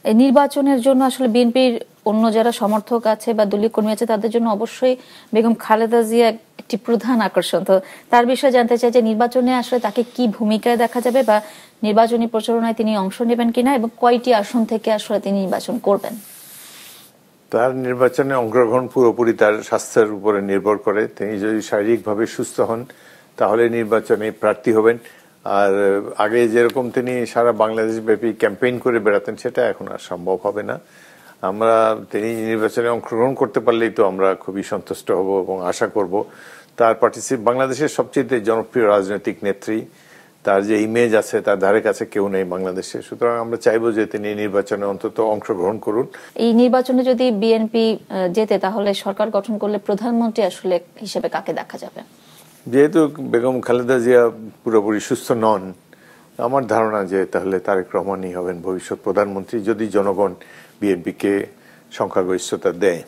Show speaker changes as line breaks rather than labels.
এই নির্বাচনের জন্য আসলে বিএনপির অন্য যারা সমর্থক আছে বা দলীয় কর্মী আছে তাদের জন্য অবশ্যই বেগম খালেদা জিয়া একটি প্রধান আকর্ষণ। তো তার বিষয়ে জানতে চাই যে নির্বাচনে আসলে তাকে কি ভূমিকায় দেখা যাবে বা নির্বাচনী প্রচারণায় তিনি অংশ নেবেন কিনা এবং কয়টি আসন থেকে আসলে তিনি নির্বাচন করবেন।
তার নির্বাচনে অংশগ্রহণ পুরোপুরি তার স্বাস্থ্যের উপরে নির্ভর করে। তিনি যদি শারীরিকভাবে সুস্থ হন তাহলে নির্বাচনে প্রার্থী হবেন। আর আগে যেরকম তিনি সারা বাংলাদেশ ব্যাপী ক্যাম্পেইন করে বেড়াতেন সেটা এখন আর সম্ভব হবে না। তিনি নির্বাচনে অংশগ্রহণ করতে পারলেই তো আমরা খুবই সন্তুষ্ট হব এবং আশা করব তার বাংলাদেশের সবচেয়ে জনপ্রিয় রাজনৈতিক নেত্রী, তার যে ইমেজ আছে তার ধারে কাছে কেউ নেই বাংলাদেশে। সুতরাং আমরা চাইবো যে তিনি নির্বাচনে অন্তত অংশগ্রহণ করুন।
এই নির্বাচনে যদি বিএনপি জেতে তাহলে সরকার গঠন করলে প্রধানমন্ত্রী আসলে হিসেবে কাকে দেখা যাবে?
যেহেতু বেগম খালেদা জিয়া পুরোপুরি সুস্থ নন, আমার ধারণা যে তাহলে তারেক রহমানই হবেন ভবিষ্যৎ প্রধানমন্ত্রী, যদি জনগণ বিএনপিকে সংখ্যাগরিষ্ঠতা দেয়।